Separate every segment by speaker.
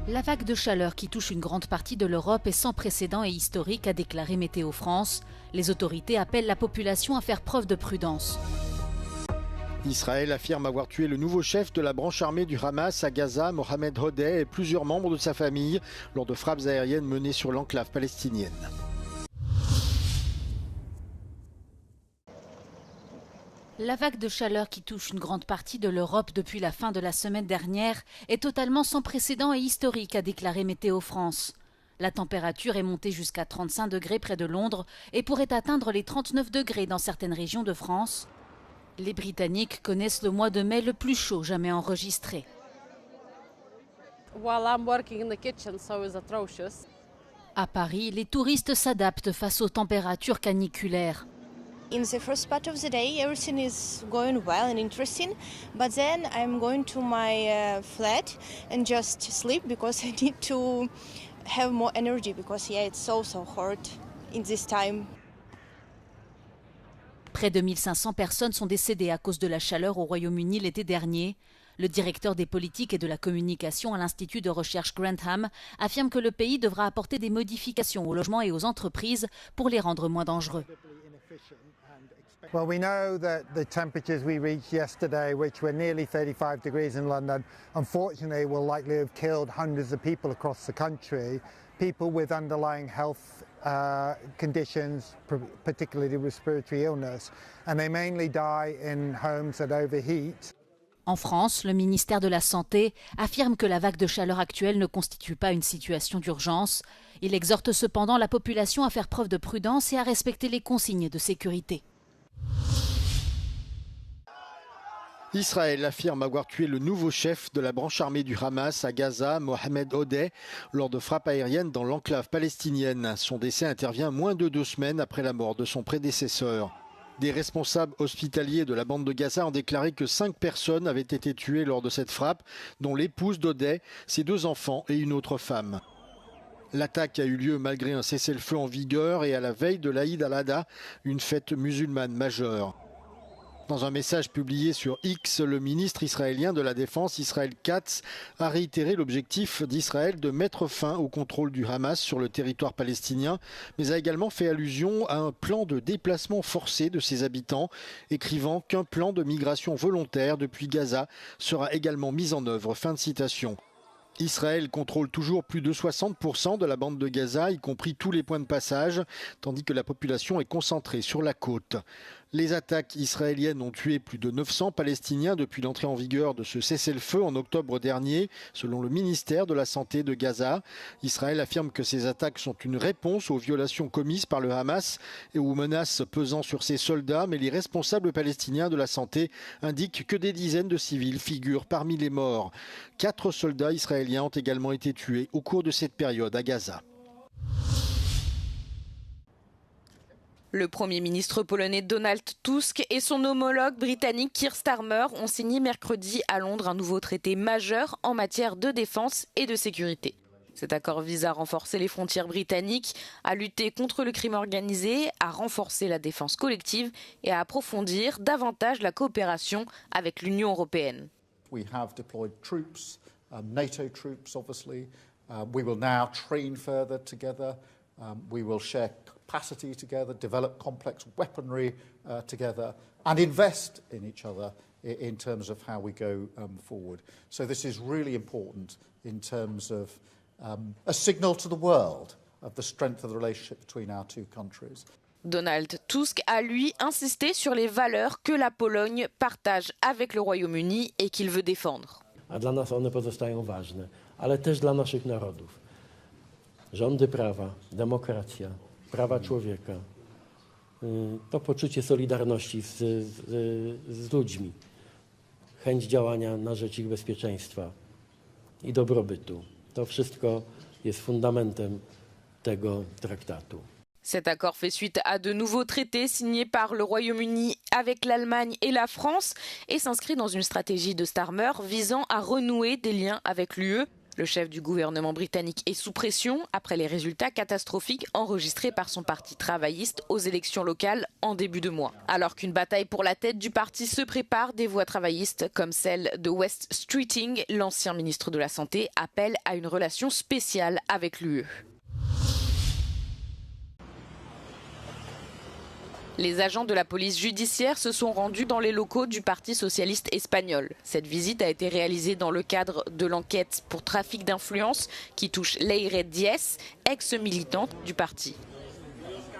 Speaker 1: La vague de chaleur qui touche une grande partie de l'Europe est sans précédent et historique, a déclaré Météo France. Les autorités appellent la population à faire preuve de prudence.
Speaker 2: Israël affirme avoir tué le nouveau chef de la branche armée du Hamas à Gaza, Mohamed Hodeh, et plusieurs membres de sa famille lors de frappes aériennes menées sur l'enclave palestinienne.
Speaker 1: La vague de chaleur qui touche une grande partie de l'Europe depuis la fin de la semaine dernière est totalement sans précédent et historique, a déclaré Météo France. La température est montée jusqu'à 35 degrés près de Londres et pourrait atteindre les 39 degrés dans certaines régions de France. Les Britanniques connaissent le mois de mai le plus chaud jamais enregistré. À Paris, les touristes s'adaptent face aux températures caniculaires.
Speaker 3: In the first part of the day, everything is going well and interesting, but then I'm going to my flat and just sleep because I need to have more energy because it's so hot in this time.
Speaker 1: Près de 1500 personnes sont décédées à cause de la chaleur au Royaume-Uni l'été dernier. Le directeur des politiques et de la communication à l'Institut de recherche Grantham affirme que le pays devra apporter des modifications aux logements et aux entreprises pour les rendre moins dangereux.
Speaker 4: Well, we know that the temperatures we reached yesterday, which were nearly 35 degrees in London, unfortunately will likely have killed hundreds of people across the country, people with underlying health conditions, particularly respiratory illness, and they mainly die in homes that overheat.
Speaker 1: En France, le ministère de la Santé affirme que la vague de chaleur actuelle ne constitue pas une situation d'urgence. Il exhorte cependant la population à faire preuve de prudence et à respecter les consignes de sécurité.
Speaker 2: Israël affirme avoir tué le nouveau chef de la branche armée du Hamas à Gaza, Mohamed Hodeh, lors de frappes aériennes dans l'enclave palestinienne. Son décès intervient moins de 2 semaines après la mort de son prédécesseur. Des responsables hospitaliers de la bande de Gaza ont déclaré que 5 personnes avaient été tuées lors de cette frappe, dont l'épouse d'Hodeh, ses 2 enfants et une autre femme. L'attaque a eu lieu malgré un cessez-le-feu en vigueur et à la veille de l'Aïd al-Adha, une fête musulmane majeure. Dans un message publié sur X, le ministre israélien de la Défense, Israël Katz, a réitéré l'objectif d'Israël de mettre fin au contrôle du Hamas sur le territoire palestinien, mais a également fait allusion à un plan de déplacement forcé de ses habitants, écrivant qu'un plan de migration volontaire depuis Gaza sera également mis en œuvre. Fin de citation. Israël contrôle toujours plus de 60% de la bande de Gaza, y compris tous les points de passage, tandis que la population est concentrée sur la côte. Les attaques israéliennes ont tué plus de 900 Palestiniens depuis l'entrée en vigueur de ce cessez-le-feu en octobre dernier, selon le ministère de la Santé de Gaza. Israël affirme que ces attaques sont une réponse aux violations commises par le Hamas et aux menaces pesant sur ses soldats, mais les responsables palestiniens de la santé indiquent que des dizaines de civils figurent parmi les morts. 4 soldats israéliens ont également été tués au cours de cette période à Gaza.
Speaker 5: Le Premier ministre polonais Donald Tusk et son homologue britannique Keir Starmer ont signé mercredi à Londres un nouveau traité majeur en matière de défense et de sécurité. Cet accord vise à renforcer les frontières britanniques, à lutter contre le crime organisé, à renforcer la défense collective et à approfondir davantage la coopération avec l'Union européenne.
Speaker 6: We have deployed troops, NATO troops obviously. We will now train further together. We will share capacity together, develop complex weaponry together, and invest in each other in terms of how we go forward. So this is really important in terms of a signal to the world of the strength of the relationship between our two countries.
Speaker 5: Donald Tusk a, lui, insisté sur les valeurs que la Pologne partage avec le Royaume-Uni et qu'il veut défendre.
Speaker 7: A dla nas one pozostają ważne, ale też dla naszych narodów. Rządy prawa, demokracja, prawa człowieka, to poczucie solidarności z ludźmi, chęć działania na rzecz ich bezpieczeństwa i dobrobytu. To wszystko jest fundamentem tego traktatu.
Speaker 5: Cet accord fait suite à de nouveaux traités signés par le Royaume-Uni avec l'Allemagne et la France et s'inscrit dans une stratégie de Starmer visant à renouer des liens avec l'UE. Le chef du gouvernement britannique est sous pression après les résultats catastrophiques enregistrés par son parti travailliste aux élections locales en début de mois. Alors qu'une bataille pour la tête du parti se prépare, des voix travaillistes comme celle de Wes Streeting, l'ancien ministre de la Santé, appellent à une relation spéciale avec l'UE. Les agents de la police judiciaire se sont rendus dans les locaux du Parti socialiste espagnol. Cette visite a été réalisée dans le cadre de l'enquête pour trafic d'influence qui touche Leire Díez, ex-militante du parti.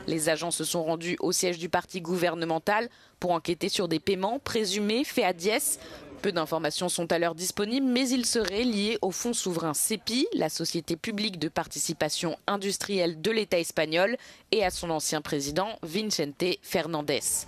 Speaker 5: Les agents se sont rendus au siège du parti gouvernemental pour enquêter sur des paiements présumés faits à Díez. Peu d'informations sont à l'heure disponibles, mais ils seraient liés au fonds souverain CEPI, la société publique de participation industrielle de l'État espagnol, et à son ancien président, Vicente Fernández.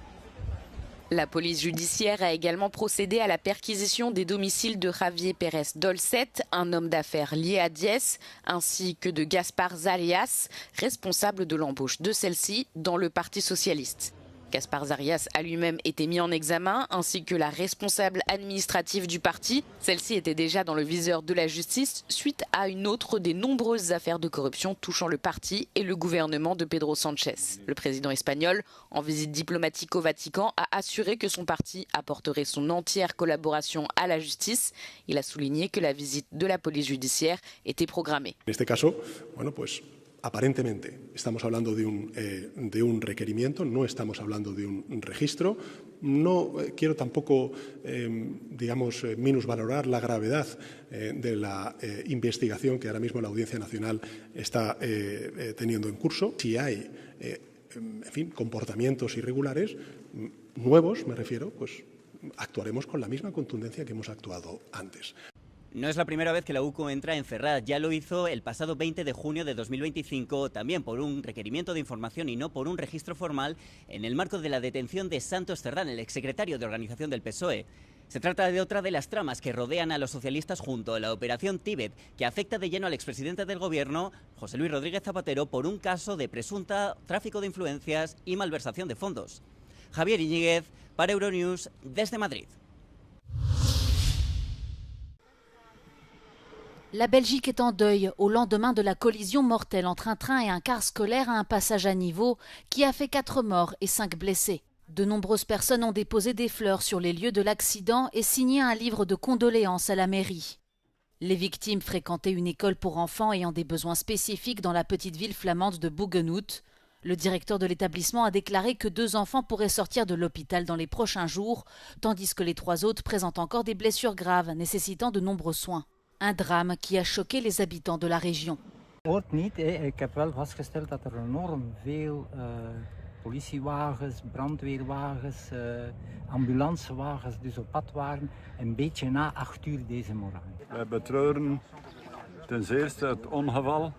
Speaker 5: La police judiciaire a également procédé à la perquisition des domiciles de Javier Pérez Dolcet, un homme d'affaires lié à Díez, ainsi que de Gaspar Zarias, responsable de l'embauche de celle-ci dans le Parti socialiste. Gaspar Zarias a lui-même été mis en examen, ainsi que la responsable administrative du parti. Celle-ci était déjà dans le viseur de la justice suite à une autre des nombreuses affaires de corruption touchant le parti et le gouvernement de Pedro Sánchez. Le président espagnol, en visite diplomatique au Vatican, a assuré que son parti apporterait son entière collaboration à la justice. Il a souligné que la visite de la police judiciaire était programmée.
Speaker 8: En este caso, aparentemente estamos hablando de un requerimiento, no estamos hablando de un registro. No quiero tampoco, minusvalorar la gravedad de la investigación que ahora mismo la Audiencia Nacional está teniendo en curso. Si hay, comportamientos irregulares, nuevos me refiero, pues actuaremos con la misma contundencia que hemos actuado antes.
Speaker 9: No es la primera vez que la UCO entra en Ferraz, ya lo hizo el pasado 20 de junio de 2025, también por un requerimiento de información y no por un registro formal, en el marco de la detención de Santos Cerdán, el exsecretario de organización del PSOE. Se trata de otra de las tramas que rodean a los socialistas junto a la Operación Tíbet, que afecta de lleno al expresidente del gobierno, José Luis Rodríguez Zapatero, por un caso de presunta tráfico de influencias y malversación de fondos. Javier Iñiguez, para Euronews, desde Madrid.
Speaker 1: La Belgique est en deuil au lendemain de la collision mortelle entre un train et un car scolaire à un passage à niveau qui a fait 4 morts et 5 blessés. De nombreuses personnes ont déposé des fleurs sur les lieux de l'accident et signé un livre de condoléances à la mairie. Les victimes fréquentaient une école pour enfants ayant des besoins spécifiques dans la petite ville flamande de Bougenhout. Le directeur de l'établissement a déclaré que 2 enfants pourraient sortir de l'hôpital dans les prochains jours, tandis que les 3 autres présentent encore des blessures graves nécessitant de nombreux soins. Un drame qui a choqué les habitants de la région.
Speaker 10: Hoort niet, ik heb wel vastgesteld dat enorm veel politiewagens, brandweerwagens, ambulancewagens dus op pad waren, een beetje na 8 uur deze morgen.
Speaker 11: Wij betreuren ten zeerste het ongeval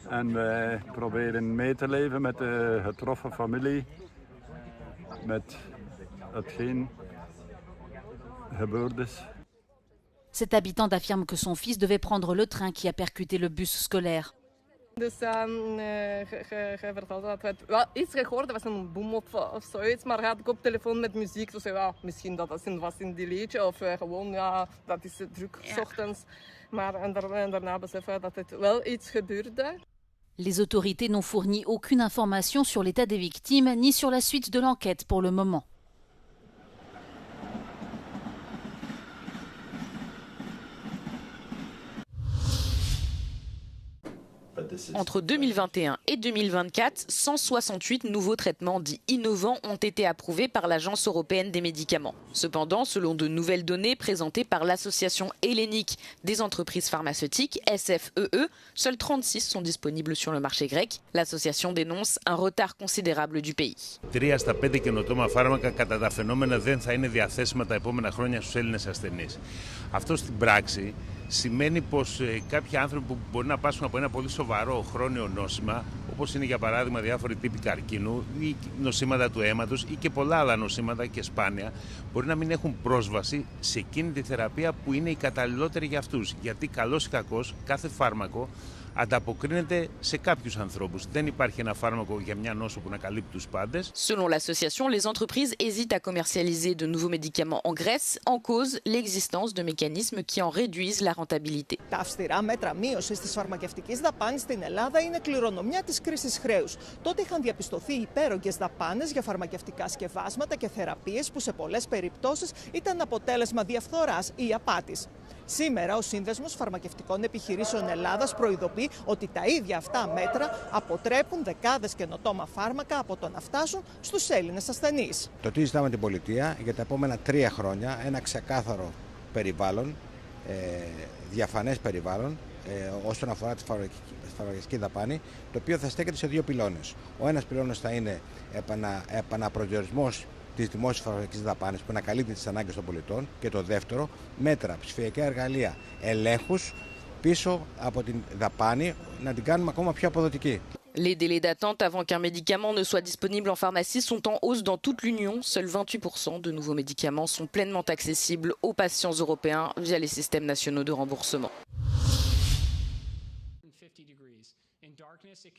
Speaker 11: en wij proberen mee te leven met de getroffen familie, met hetgeen gebeurd is.
Speaker 1: Cet habitant affirme que son fils devait prendre le train qui a percuté le bus scolaire.
Speaker 12: Dus vertelde dat het wel iets gehoord was een boom of zoiets, maar had ik op telefoon met muziek, dus ja, misschien dat het was in die liedje of gewoon ja, dat is druk 's ochtends, maar en daarna beseffen dat het wel iets gebeurde.
Speaker 1: Les autorités n'ont fourni aucune information sur l'état des victimes ni sur la suite de l'enquête pour le moment.
Speaker 5: Entre 2021 et 2024, 168 nouveaux traitements dits innovants ont été approuvés par l'Agence européenne des médicaments. Cependant, selon de nouvelles données présentées par l'Association hellénique des entreprises pharmaceutiques, SFEE, seuls 36 sont disponibles sur le marché grec. L'association dénonce un retard considérable du pays.
Speaker 13: 3 στα 5 καινοτόμα φάρμακα κατά τα φαινόμενα δεν θα είναι διαθέσιμα τα επόμενα χρόνια στους Έλληνες ασθενείς. Αυτό στην πράξη σημαίνει πως κάποιοι άνθρωποι που μπορεί να πάσχουν από ένα πολύ σοβαρό χρόνιο νόσημα, όπως είναι για παράδειγμα διάφοροι τύποι καρκίνου ή νοσήματα του αίματος ή και πολλά άλλα νοσήματα και σπάνια, μπορεί να μην έχουν πρόσβαση σε εκείνη τη θεραπεία που είναι η καταλληλότερη για αυτούς. Γιατί καλώς ή κακώς κάθε φάρμακο ανταποκρίνεται σε κάποιους ανθρώπους. Δεν υπάρχει ένα φάρμακο για μια νόσο που να καλύπτει τους πάντες.
Speaker 5: Selon l'association, les entreprises hésitent à commercialiser de nouveaux médicaments en Grèce en cause l'existence de mécanismes qui en réduisent la rentabilité.
Speaker 14: Τα αυστηρά μέτρα μείωσης της φαρμακευτικής δαπάνης στην Ελλάδα είναι κληρονομιά της κρίσης χρέους. Τότε είχαν διαπιστωθεί υπέρογγες δαπάνες για φαρμακευτικά σκευάσματα και θεραπείες που σε πολλές περιπτώσεις ήταν αποτέλεσμα διαφθοράς ή απάτης. Σήμερα, ο Σύνδεσμος Φαρμακευτικών Επιχειρήσεων Ελλάδας προειδοποιεί ότι τα ίδια αυτά μέτρα αποτρέπουν δεκάδες καινοτόμα φάρμακα από το να φτάσουν στους Έλληνες ασθενείς.
Speaker 15: Το τι ζητάμε την πολιτεία για τα επόμενα 3 χρόνια, ένα ξεκάθαρο περιβάλλον, διαφανές περιβάλλον, όσον αφορά τη φαρμακευτική δαπάνη, το οποίο θα στέκεται σε 2 πυλώνες. Ο ένας πυλώνας θα είναι επαναπροσδιορισμός της δημόσιας φαρμακευτικής δαπάνης που να καλύπτει τις ανάγκες των πολιτών, και το δεύτερο, μέτρα, ψηφιακά εργαλεία, ελέγχους πίσω από την δαπάνη, να την κάνουμε ακόμα πιο αποδοτική.
Speaker 5: Les délais d'attente avant qu'un médicament ne soit disponible en pharmacie sont en hausse dans toute l'Union. Seuls 28% de nouveaux médicaments sont pleinement accessibles aux patients européens via les systèmes nationaux de remboursement.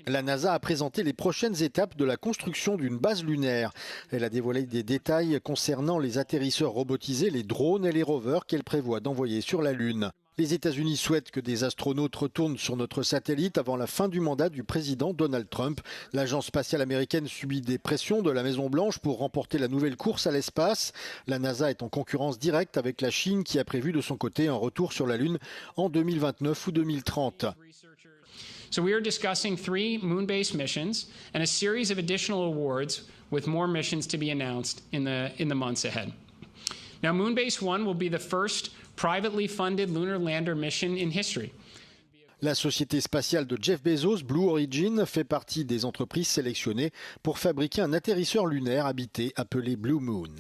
Speaker 2: La NASA a présenté les prochaines étapes de la construction d'une base lunaire. Elle a dévoilé des détails concernant les atterrisseurs robotisés, les drones et les rovers qu'elle prévoit d'envoyer sur la Lune. Les États-Unis souhaitent que des astronautes retournent sur notre satellite avant la fin du mandat du président Donald Trump. L'agence spatiale américaine subit des pressions de la Maison-Blanche pour remporter la nouvelle course à l'espace. La NASA est en concurrence directe avec la Chine qui a prévu de son côté un retour sur la Lune en 2029 ou 2030.
Speaker 16: So we are discussing 3 moon-based missions and a series of additional awards with more missions to be announced in the months ahead. Now, Moonbase 1 will be the first privately funded lunar lander mission in history.
Speaker 2: La société spatiale de Jeff Bezos, Blue Origin, fait partie des entreprises sélectionnées pour fabriquer un atterrisseur lunaire habité appelé Blue Moon.